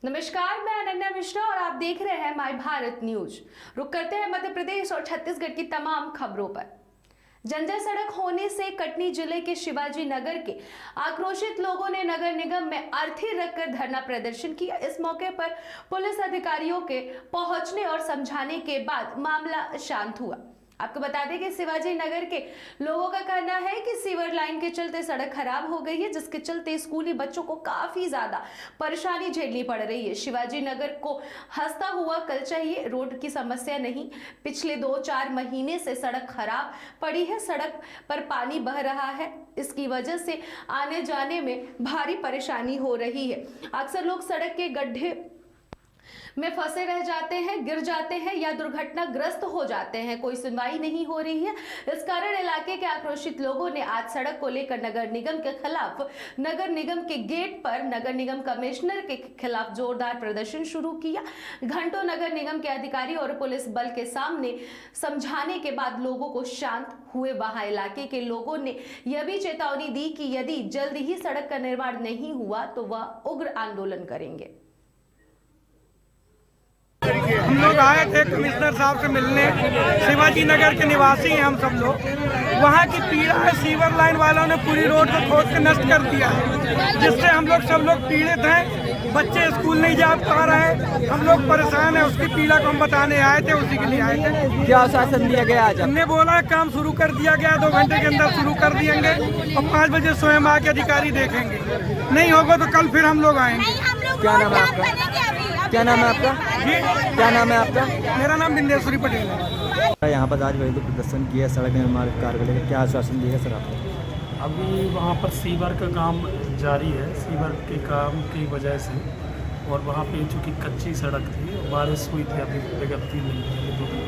नमस्कार, मैं अनन्या मिश्रा और आप देख रहे हैं माय भारत न्यूज। रुक करते हैं मध्य प्रदेश और छत्तीसगढ़ की तमाम खबरों पर। जंजर सड़क होने से कटनी जिले के शिवाजी नगर के आक्रोशित लोगों ने नगर निगम में अर्थी रखकर धरना प्रदर्शन किया। इस मौके पर पुलिस अधिकारियों के पहुंचने और समझाने के बाद मामला शांत हुआ। आपको बता दें कि शिवाजी नगर के लोगों का कहना है कि सीवर लाइन के चलते सड़क खराब हो गई है, जिसके चलते स्कूली बच्चों को काफी ज्यादा परेशानी झेलनी पड़ रही है। शिवाजी नगर को हंसता हुआ कल चाहिए, रोड की समस्या नहीं। पिछले 2-4 महीने से सड़क खराब पड़ी है, सड़क पर पानी बह रहा है, इसकी वजह से आने जाने में भारी परेशानी हो रही है। अक्सर लोग सड़क के गड्ढे में फंसे रह जाते हैं, गिर जाते हैं या दुर्घटनाग्रस्त हो जाते हैं। कोई सुनवाई नहीं हो रही है। इस कारण इलाके के आक्रोशित लोगों ने आज सड़क को लेकर नगर निगम के खिलाफ नगर निगम के गेट पर नगर निगम कमिश्नर के खिलाफ जोरदार प्रदर्शन शुरू किया। घंटों नगर निगम के अधिकारी और पुलिस बल के सामने समझाने के बाद लोगों को शांत हुए। वहां इलाके के लोगों ने यह भी चेतावनी दी कि यदि जल्द ही सड़क का निर्माण नहीं हुआ तो वह उग्र आंदोलन करेंगे। हम लोग आए थे कमिश्नर साहब से मिलने। शिवाजी नगर के निवासी हैं हम सब लोग। वहाँ की पीड़ा है, सीवर लाइन वालों ने पूरी रोड को खोद के नष्ट कर दिया है, जिससे हम लोग सब लोग पीड़ित हैं। बच्चे स्कूल नहीं जा पा रहे, हम लोग परेशान हैं। उसकी पीड़ा को हम बताने आए थे, उसी के लिए आए थे। क्या आश्वासन दिया गया आज? हमने बोला काम शुरू कर दिया गया, 2 घंटे के अंदर शुरू कर दिएंगे और 5 बजे स्वयं आके अधिकारी देखेंगे। नहीं होगा तो कल फिर हम लोग आएंगे। क्या नाम है आपका? क्या नाम है आपका? जी, क्या नाम है आपका? मेरा नाम बिंदेश्वरी पटेल है। यहाँ पर आज वही प्रदर्शन किया सड़क निर्माण कार्य को लेकर, क्या आश्वासन दिया सर आपको? अभी वहाँ पर सीवर का काम जारी है। सीवर के काम की वजह से और वहाँ पे चूँकि कच्ची सड़क थी, बारिश हुई थी, अभी प्रगति नहीं थी 2 दिन,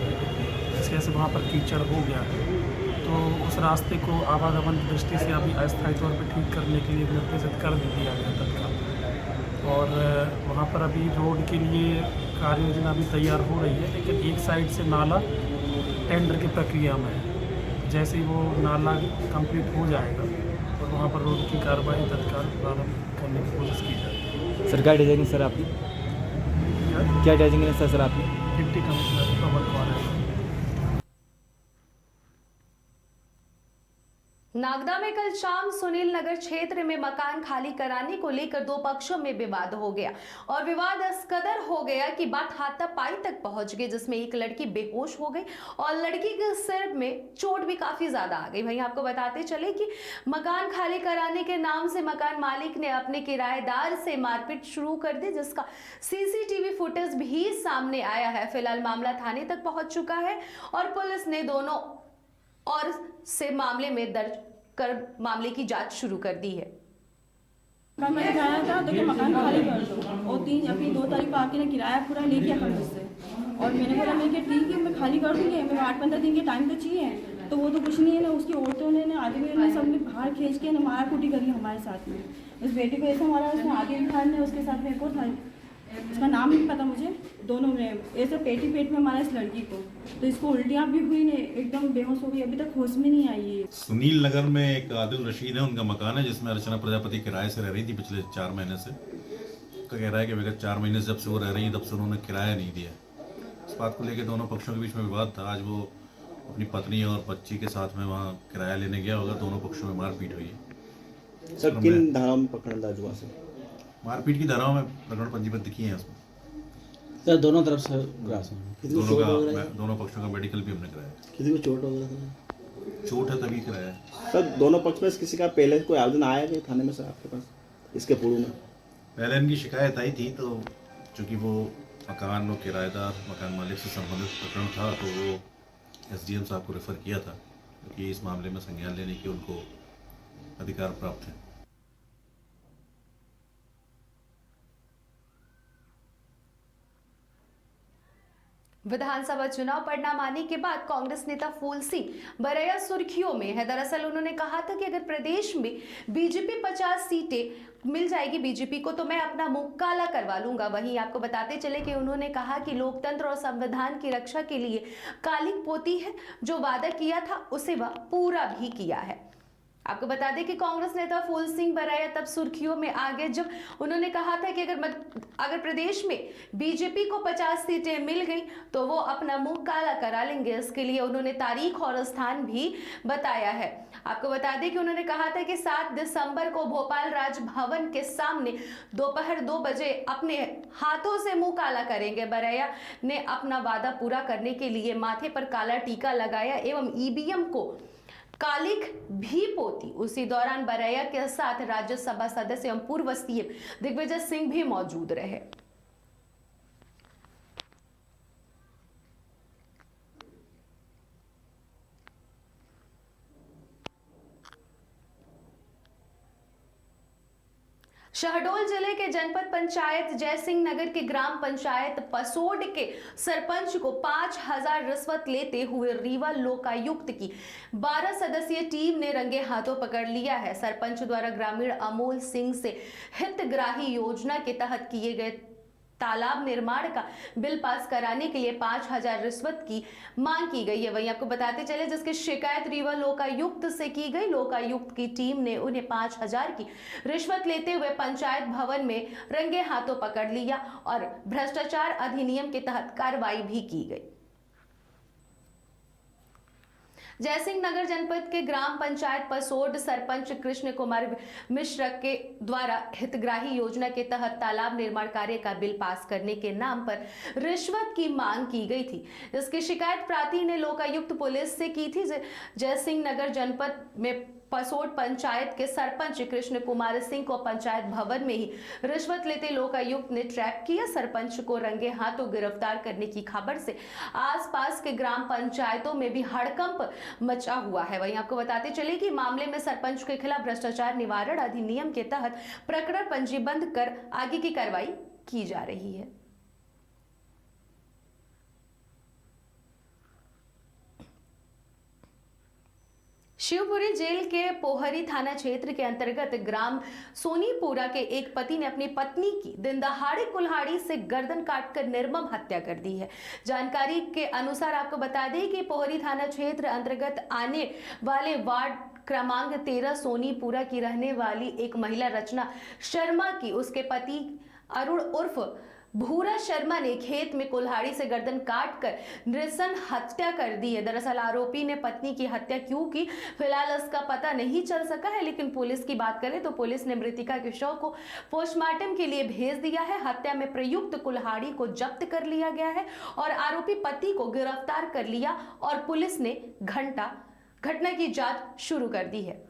इस वजह से वहाँ पर कीचड़ हो गया है। तो उस रास्ते को आवागमन की दृष्टि से अभी अस्थायी तौर पर ठीक करने के लिए निर्देशित कर दिया गया तत्काल। और वहाँ पर अभी रोड के लिए कार्य योजना भी तैयार हो रही है, लेकिन एक साइड से नाला टेंडर की प्रक्रिया में है। जैसे ही वो नाला कंप्लीट हो जाएगा और वहाँ पर रोड की कार्रवाई तत्काल प्रारंभ करने की कोशिश की जाएगी। सर क्या डिजाइनिंग सर आपकी? क्या डिजाइनिंग है सर आपकी? Deputy commissioner Kamal Kumar. नागदा में कल शाम सुनील नगर क्षेत्र में मकान खाली कराने को लेकर 2 पक्षों में विवाद हो गया और विवाद इस कदर हो गया कि बात हाथापाई तक पहुंच गई, जिसमें एक लड़की बेहोश हो गई और लड़की के सिर में चोट भी काफी ज्यादा आ गई। वहीं आपको बताते चले कि मकान खाली कराने के नाम से मकान मालिक ने अपने किराएदार से मारपीट शुरू कर दी, जिसका सीसीटीवी फुटेज भी सामने आया है। फिलहाल मामला थाने तक पहुंच चुका है और पुलिस ने दोनों और से मामले में दर्ज कर मामले की जांच शुरू कर दी है। मैंने जाना था तो कि मकान खाली कर दो और 2 तारीख को आके ना किराया पूरा ले गया था मुझसे। और मैंने बोला मैं कि ठीक है मैं खाली कर दूँगी, मेरे 8-15 दिन के टाइम तो चाहिए। तो वो तो कुछ नहीं है ना, उसकी औरतों ने ना आगे ने सब ने बाहर खींच के ना मारा कूटी करी हमारे साथ में। उस बेटी को ऐसा मारा, उसने आगे भी था, उसके साथ में एक और था, उसका नाम नहीं पता मुझे। दोनों ने ऐसे पेट में मारा इस लड़की को, तो इसको उल्टियाँ भी हुई ने, एकदम बेहोश हो गई, अभी तक होश में नहीं आई है। सुनील नगर में एक आदिल रशीद है, उनका मकान है जिसमें अर्चना प्रजापति किराए से रह रही थी पिछले 4 महीने से। उसका कह रहा है कि विगत 4 महीने से जब से वो रह रही है तब से उन्होंने किराया नहीं दिया। इस बात को लेकर दोनों पक्षों के बीच में विवाद था। आज वो अपनी पत्नी और बच्ची के साथ में वहाँ किराया लेने गया होगा, दोनों पक्षों में मारपीट हुई है। सर किन धाराओं में प्रकरण दर्ज हुआ सर? मारपीट की धाराओं में प्रकरण पंजीबद्ध किए हैं उसमें। सर दोनों तरफ से दोनों पक्षों का मेडिकल भी हमने कराया। किसी को चोट वगैरह? चोट है तभी कराया। सर दोनों पक्ष में किसी का पहले कोई आवेदन आया कि थाने में सर आपके पास इसके पूर्व में? पहले इनकी शिकायत आई थी, तो चूँकि वो मकान और किराएदार मकान मालिक से संबंधित प्रकरण था तो वो SDM साहब को रेफ़र किया था, क्योंकि इस मामले में संज्ञान लेने के उनको अधिकार प्राप्त है। विधानसभा चुनाव परिणाम आने के बाद कांग्रेस नेता फूल सिंह बरैया सुर्खियों में है। दरअसल उन्होंने कहा था कि अगर प्रदेश में बीजेपी 50 सीटें मिल जाएगी बीजेपी को तो मैं अपना मुंह काला करवा लूंगा। वहीं आपको बताते चले कि उन्होंने कहा कि लोकतंत्र और संविधान की रक्षा के लिए कालिक पोती है, जो वादा किया था उसे वह पूरा भी किया है। आपको बता दें कि कांग्रेस नेता फूल सिंह बराया तब सुर्खियों में आ गए जब उन्होंने कहा था कि अगर प्रदेश में बीजेपी को 50 सीटें मिल गई तो वो अपना मुंह काला करा लेंगे। इसके लिए उन्होंने तारीख और स्थान भी बताया है। आपको बता दें कि उन्होंने कहा था कि 7 दिसंबर को भोपाल राजभवन के सामने दोपहर 2 बजे अपने हाथों से मुंह काला करेंगे। बराया ने अपना वादा पूरा करने के लिए माथे पर काला टीका लगाया एवं ईवीएम को कालिख भी पोती। उसी दौरान बराया के साथ राज्यसभा सदस्य एवं पूर्व सीएम दिग्विजय सिंह भी मौजूद रहे। शहडोल जिले के जनपद पंचायत जयसिंह नगर के ग्राम पंचायत पसोड के सरपंच को 5000 रिश्वत लेते हुए रीवा लोकायुक्त की 12 सदस्यीय टीम ने रंगे हाथों पकड़ लिया है। सरपंच द्वारा ग्रामीण अमोल सिंह से हितग्राही योजना के तहत किए गए तालाब निर्माण का बिल पास कराने के लिए 5000 रिश्वत की मांग की गई है। वहीं आपको बताते चले जिसकी शिकायत रीवा लोकायुक्त से की गई। लोकायुक्त की टीम ने उन्हें 5000 की रिश्वत लेते हुए पंचायत भवन में रंगे हाथों पकड़ लिया और भ्रष्टाचार अधिनियम के तहत कार्रवाई भी की गई। जयसिंह नगर जनपद के ग्राम पंचायत पसोड सरपंच कृष्ण कुमार मिश्र के द्वारा हितग्राही योजना के तहत तालाब निर्माण कार्य का बिल पास करने के नाम पर रिश्वत की मांग की गई थी। इसकी शिकायत प्रार्थी ने लोकायुक्त पुलिस से की थी। जयसिंह नगर जनपद में पसोड पंचायत के सरपंच कृष्ण कुमार सिंह को पंचायत भवन में ही रिश्वत लेते लोकायुक्त ने ट्रैप किया। सरपंच को रंगे हाथों गिरफ्तार करने की खबर से आसपास के ग्राम पंचायतों में भी हड़कंप मचा हुआ है। वहीं आपको बताते चले कि मामले में सरपंच के खिलाफ भ्रष्टाचार निवारण अधिनियम के तहत प्रकरण पंजीबद्ध कर आगे की कार्रवाई की जा रही है। शिवपुरी जेल के पोहरी थाना क्षेत्र के अंतर्गत ग्राम सोनीपुरा के एक पति ने अपनी पत्नी की दिन दहाड़े कुल्हाड़ी से गर्दन काटकर निर्मम हत्या कर दी है। जानकारी के अनुसार आपको बता दें कि पोहरी थाना क्षेत्र अंतर्गत आने वाले वार्ड क्रमांक 13 सोनीपुरा की रहने वाली एक महिला रचना शर्मा की उसके पति अरुण उर्फ भूरा शर्मा ने खेत में कुल्हाड़ी से गर्दन काटकर नृशंस हत्या कर दी है। दरअसल आरोपी ने पत्नी की हत्या क्यों की फिलहाल इसका पता नहीं चल सका है, लेकिन पुलिस की बात करें तो पुलिस ने मृतिका के शव को पोस्टमार्टम के लिए भेज दिया है। हत्या में प्रयुक्त कुल्हाड़ी को जब्त कर लिया गया है और आरोपी पति को गिरफ्तार कर लिया और पुलिस ने घटना की जांच शुरू कर दी है।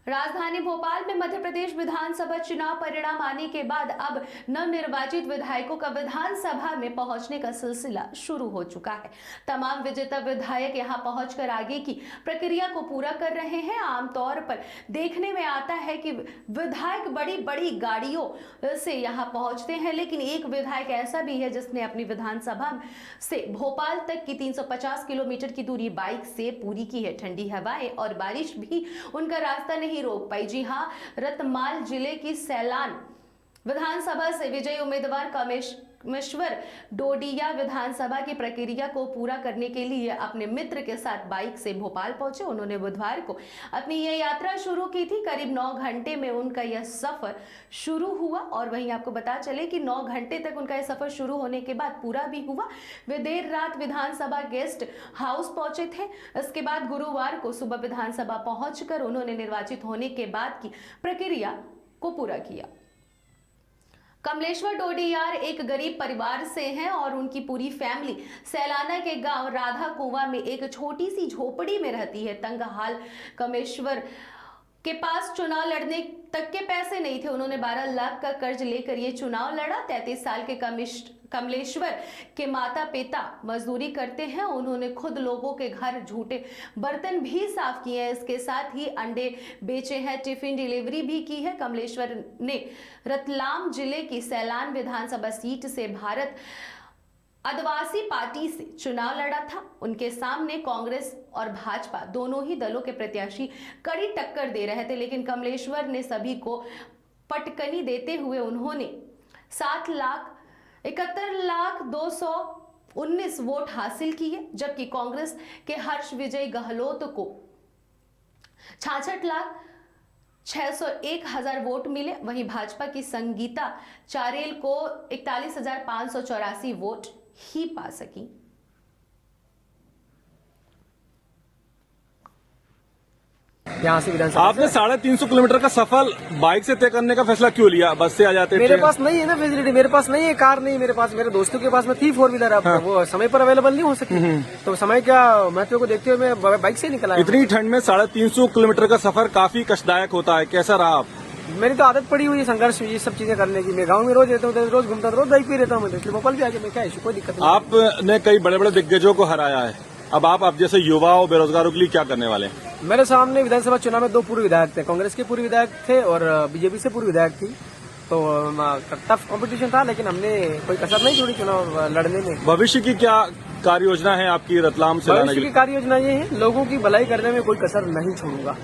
राजधानी भोपाल में मध्य प्रदेश विधानसभा चुनाव परिणाम आने के बाद अब नवनिर्वाचित विधायकों का विधानसभा में पहुंचने का सिलसिला शुरू हो चुका है। तमाम विजेता विधायक यहां पहुंचकर आगे की प्रक्रिया को पूरा कर रहे हैं। आमतौर पर देखने में आता है कि विधायक बड़ी बड़ी गाड़ियों से यहां पहुंचते हैं, लेकिन एक विधायक ऐसा भी है जिसने अपनी विधानसभा से भोपाल तक की 350 किलोमीटर की दूरी बाइक से पूरी की है। ठंडी हवाएं और बारिश भी उनका रास्ता नहीं रोक पाई। जी हां, रतमाल जिले की सैलान विधानसभा से विजयी उम्मीदवार कामेश्वर डोडिया विधानसभा की प्रक्रिया को पूरा करने के लिए अपने मित्र के साथ बाइक से भोपाल पहुंचे। उन्होंने बुधवार को अपनी यह यात्रा शुरू की थी। करीब 9 घंटे में उनका यह सफर शुरू हुआ और वहीं आपको बता चले कि 9 घंटे तक उनका यह सफर शुरू होने के बाद पूरा भी हुआ। वे देर रात विधानसभा गेस्ट हाउस पहुंचे थे। इसके बाद गुरुवार को सुबह विधानसभा पहुंचकर उन्होंने निर्वाचित होने के बाद की प्रक्रिया को पूरा किया। कमलेश्वर डोडियार एक गरीब परिवार से हैं और उनकी पूरी फैमिली सैलाना के गांव राधा कुआं में एक छोटी सी झोपड़ी में रहती है। तंग हाल कमेश्वर के पास चुनाव लड़ने तक के पैसे नहीं थे। उन्होंने 12 लाख का कर्ज लेकर ये चुनाव लड़ा। 33 साल के कमलेश्वर के माता पिता मजदूरी करते हैं। उन्होंने खुद लोगों के घर झूठे बर्तन भी साफ किए हैं। इसके साथ ही अंडे बेचे हैं, टिफिन डिलीवरी भी की है। कमलेश्वर ने रतलाम जिले की सैलान विधानसभा सीट से भारत आदिवासी पार्टी से चुनाव लड़ा था। उनके सामने कांग्रेस और भाजपा दोनों ही दलों के प्रत्याशी कड़ी टक्कर दे रहे थे, लेकिन कमलेश्वर ने सभी को पटकनी देते हुए उन्होंने 7 लाख 71,219 वोट हासिल किए, जबकि कांग्रेस के हर्ष विजय गहलोत को 66,601,000 वोट मिले। वहीं भाजपा की संगीता चारेल को 41,584 वोट ही पा सकी। यहाँ से विधानसभा आपने 350 किलोमीटर का सफर बाइक से तय करने का फैसला क्यों लिया? बस से आ जाते? मेरे पास नहीं है ना फैसिलिटी, मेरे पास नहीं है, कार नहीं मेरे पास, मेरे दोस्तों के पास में थी 4 व्हीलर। अब वो समय पर अवेलेबल नहीं हो सकी, तो समय क्या महत्व को देखते हुए मैं बाइक से निकला। इतनी ठंड में 350 किलोमीटर का सफर काफी कष्टदायक होता है, कैसा रहा आप? मेरी तो आदत पड़ी हुई है संघर्ष ये सब चीजें करने की। मैं गाँव में रोज रहता हूँ, रोज घूमता हूँ, रोज बाइक पे रहता हूँ, इसलिए भोपाल भी आके मैं क्या कोई दिक्कत नहीं। आपने कई बड़े बड़े दिग्गजों को हराया है, अब आप जैसे युवाओं बेरोजगारों के लिए क्या करने वाले हैं? मेरे सामने विधानसभा चुनाव में 2 पूर्व विधायक थे, कांग्रेस के पूर्व विधायक थे और बीजेपी से पूर्व विधायक थी, तो टफ कंपटीशन था, लेकिन हमने कोई कसर नहीं छोड़ी चुनाव लड़ने में। भविष्य की क्या कार्य योजना है आपकी रतलाम से? भविष्य की कार्य योजना ये है, लोगों की भलाई करने में कोई कसर नहीं छोड़ूंगा,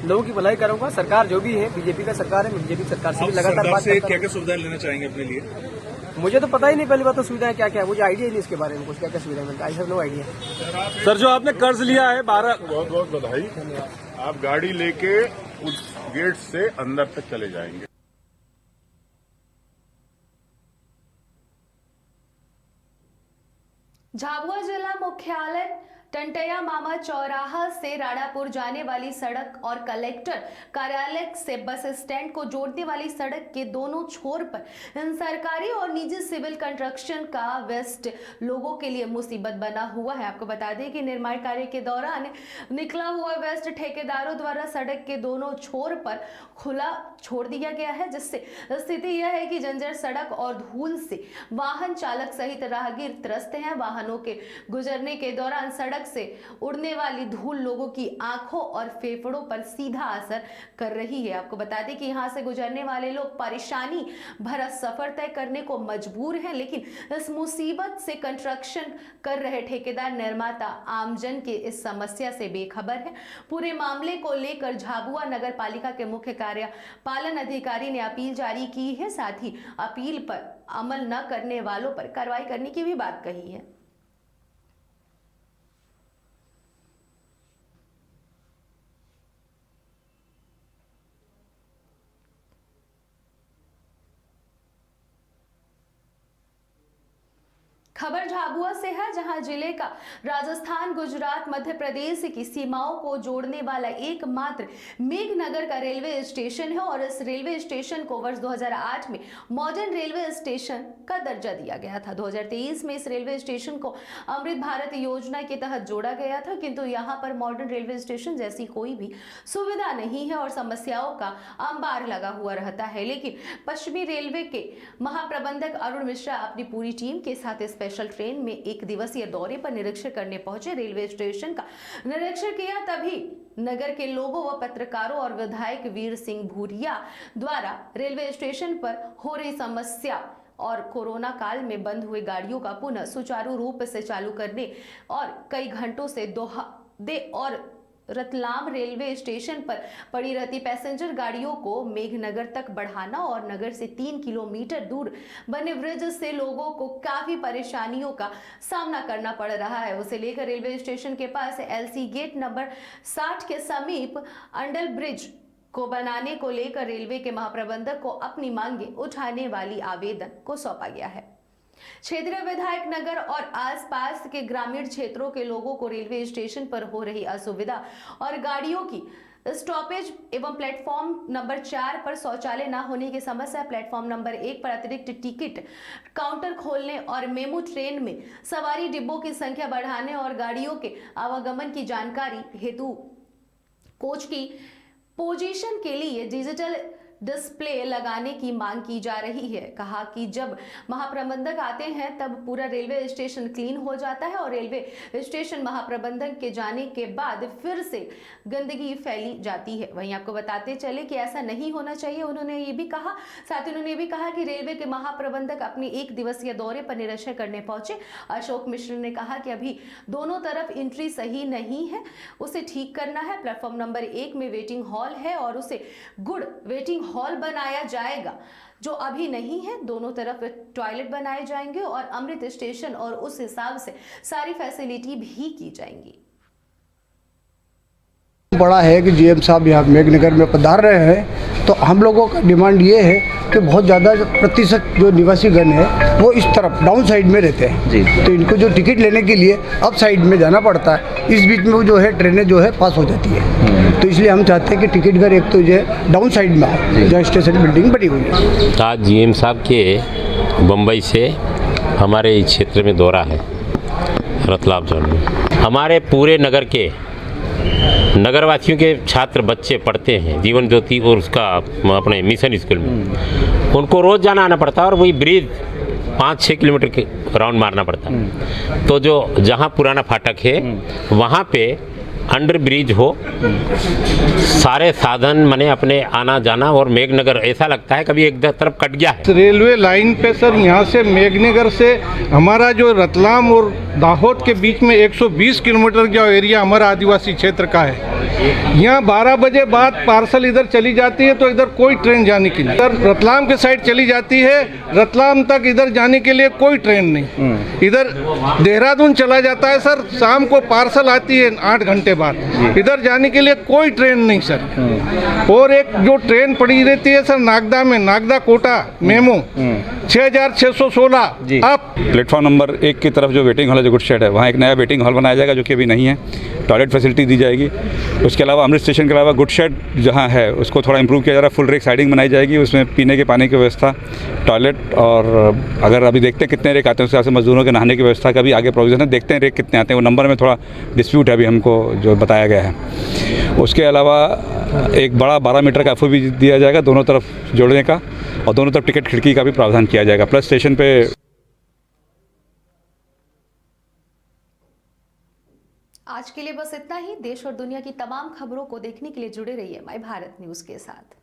लोगों की भलाई करूंगा। सरकार जो भी है, बीजेपी का सरकार है, बीजेपी सरकार से भी लगातार बात करता क्या सुविधाएं लेना चाहेंगे अपने लिए? मुझे तो पता ही नहीं, पहली बात तो सुविधाएं क्या क्या है, मुझे आइडिया ही नहीं इसके बारे में, कुछ क्या क्या सुविधाएं मिलता है, I have no idea. Sir, जो आपने कर्ज लिया है 12, बहुत बहुत बधाई। आप गाड़ी लेके उस गेट से अंदर तक चले जाएंगे। झाबुआ जिला मुख्यालय टंटया मामा चौराहा से राणापुर जाने वाली सड़क और कलेक्टर कार्यालय से बस स्टैंड को जोड़ने वाली सड़क के दोनों छोर पर सरकारी और निजी सिविल कंस्ट्रक्शन का वेस्ट लोगों के लिए मुसीबत बना हुआ है। आपको बता दें कि निर्माण कार्य के दौरान निकला हुआ वेस्ट ठेकेदारों द्वारा सड़क के दोनों छोर पर खुला छोड़ दिया गया है, जिससे स्थिति यह है कि जर्जर सड़क और धूल से वाहन चालक सहित राहगीर त्रस्त हैं। वाहनों के गुजरने के दौरान सड़क से उड़ने वाली धूल लोगों की आंखों और फेफड़ों पर सीधा असर कर रही है। आपको बता दें कि यहां से गुजरने वाले लोग परेशानी भरा सफर तय करने को मजबूर हैं, लेकिन इस मुसीबत से कंस्ट्रक्शन कर रहे ठेकेदार निर्माता आमजन के इस समस्या से बेखबर है। पूरे मामले को लेकर झाबुआ नगर पालिका के मुख्य कार्यपालन अधिकारी ने अपील जारी की है, साथ ही अपील पर अमल न करने वालों पर कार्रवाई करने की भी बात कही है। खबर झाबुआ से है, जहां जिले का राजस्थान, गुजरात, मध्य प्रदेश की सीमाओं को जोड़ने वाला एकमात्र मेघनगर का रेलवे स्टेशन है और इस रेलवे स्टेशन को वर्ष 2008 में मॉडर्न रेलवे स्टेशन का दर्जा दिया गया था। 2023 में इस रेलवे स्टेशन को अमृत भारत योजना के तहत जोड़ा गया था, किंतु यहां पर मॉडर्न रेलवे स्टेशन जैसी कोई भी सुविधा नहीं है और समस्याओं का अंबार लगा हुआ रहता है। लेकिन पश्चिमी रेलवे के महाप्रबंधक अरुण मिश्रा अपनी पूरी टीम के साथ स्पेशल ट्रेन में 1 दिवसीय दौरे पर निरीक्षण करने पहुंचे। रेलवे स्टेशन का निरीक्षण किया तभी नगर के लोगों व पत्रकारों और विधायक वीर सिंह भूरिया द्वारा रेलवे स्टेशन पर हो रही समस्या और कोरोना काल में बंद हुए गाड़ियों का पुनः सुचारू रूप से चालू करने और कई घंटों से दोहदे और रतलाम रेलवे स्टेशन पर पड़ी रहती पैसेंजर गाड़ियों को मेघनगर तक बढ़ाना और नगर से 3 किलोमीटर दूर बने ब्रिज से लोगों को काफी परेशानियों का सामना करना पड़ रहा है। उसे लेकर रेलवे स्टेशन के पास एलसी गेट नंबर 60 के समीप अंडर ब्रिज को बनाने को लेकर रेलवे के महाप्रबंधक को अपनी मांगे उठाने वाली आवेदन को सौंपा गया है। क्षेत्रीय विधायक नगर और आसपास के ग्रामीण क्षेत्रों के लोगों को रेलवे स्टेशन पर हो रही असुविधा और गाड़ियों की स्टॉपेज एवं प्लेटफॉर्म नंबर 4 पर शौचालय न होने की समस्या, प्लेटफॉर्म नंबर 1 पर अतिरिक्त टिकट काउंटर खोलने और मेमू ट्रेन में सवारी डिब्बों की संख्या बढ़ाने और गाड़ियों के आवागमन की जानकारी हेतु कोच की पोजीशन के लिए डिजिटल डिस्प्ले लगाने की मांग की जा रही है। कहा कि जब महाप्रबंधक आते हैं तब पूरा रेलवे स्टेशन क्लीन हो जाता है और रेलवे स्टेशन महाप्रबंधक के जाने के बाद फिर से गंदगी फैली जाती है। वहीं आपको बताते चले कि ऐसा नहीं होना चाहिए, उन्होंने ये भी कहा। साथ ही उन्होंने भी कहा कि रेलवे के महाप्रबंधक अपने 1 दिवसीय दौरे पर निरीक्षण करने पहुंचे। अशोक मिश्र ने कहा कि अभी दोनों तरफ एंट्री सही नहीं है, उसे ठीक करना है। प्लेटफॉर्म नंबर 1 में वेटिंग हॉल है और उसे गुड वेटिंग हॉल बनाया जाएगा जो अभी नहीं है। दोनों तरफ टॉयलेट बनाए जाएंगे और अमृत स्टेशन और उस हिसाब से सारी फैसिलिटी भी की जाएंगी। बड़ा है कि जीएम साहब यहाँ मेघनगर में पधार रहे हैं, तो हम लोगों का डिमांड ये है कि बहुत ज़्यादा प्रतिशत जो निवासीगण है वो इस तरफ डाउन साइड में रहते हैं जी, तो इनको जो टिकट लेने के लिए अप साइड में जाना पड़ता है। इस बीच में वो जो है ट्रेनें जो है पास हो जाती है, तो इसलिए हम चाहते हैं कि टिकट घर एक तो जो है डाउन साइड में हो जहाँ स्टेशन बिल्डिंग बनी हुई है। आज जीएम साहब के बम्बई से हमारे इस क्षेत्र में दौरा है, रतलाम जोन में। हमारे पूरे नगर के नगरवासियों के छात्र बच्चे पढ़ते हैं जीवन ज्योति और उसका अपने मिशन स्कूल में, उनको रोज़ जाना आना पड़ता है और वही ब्रिज 5-6 किलोमीटर के राउंड मारना पड़ता है। तो जो जहाँ पुराना फाटक है वहाँ पे अंडर ब्रिज हो, सारे साधन माने अपने आना जाना, और मेघनगर ऐसा लगता है कभी एक तरफ कट गया है। रेलवे लाइन पे सर यहाँ से मेघनगर से हमारा जो रतलाम और दाहोद के बीच में 120 किलोमीटर का एरिया हमारा आदिवासी क्षेत्र का है। यहाँ 12 बजे बाद पार्सल इधर चली जाती है तो इधर कोई ट्रेन जाने के लिए, सर रतलाम के साइड चली जाती है, रतलाम तक इधर जाने के लिए कोई ट्रेन नहीं। इधर देहरादून चला जाता है सर, शाम को पार्सल आती है 8 घंटे बाद, इधर जाने के लिए कोई ट्रेन नहीं सर। और एक जो ट्रेन पड़ी रहती है सर नागदा में, नागदा कोटा मेमो 6616 अब प्लेटफॉर्म नंबर 1 की तरफ जो वेटिंग हॉल है, जो गुड शेड है, वहाँ एक नया वेटिंग हॉल बनाया जाएगा जो कि अभी नहीं है। टॉयलेट फैसिलिटी दी जाएगी। उसके अलावा अमृत स्टेशन के अलावा गुड शेड जहाँ है उसको थोड़ा इंप्रूव किया जा रहा है। फुल रेक साइडिंग बनाई जाएगी, उसमें पीने के पानी की व्यवस्था, टॉयलेट, और अगर अभी देखते हैं कितने रेक आते हैं उसके हिसाब से मजदूरों के नहाने की व्यवस्था का भी आगे प्रोविजन है। देखते हैं रेक कितने आते हैं, वो नंबर में थोड़ा डिस्प्यूट है अभी हमको जो बताया गया है। उसके अलावा एक बड़ा 12 मीटर का FOB दिया जाएगा दोनों तरफ जोड़ने का, और दोनों तरफ टिकट खिड़की का भी प्रावधान किया जाएगा। प्लस स्टेशन पे आज के लिए बस इतना ही। देश और दुनिया की तमाम खबरों को देखने के लिए जुड़े रहिए माय भारत न्यूज़ के साथ।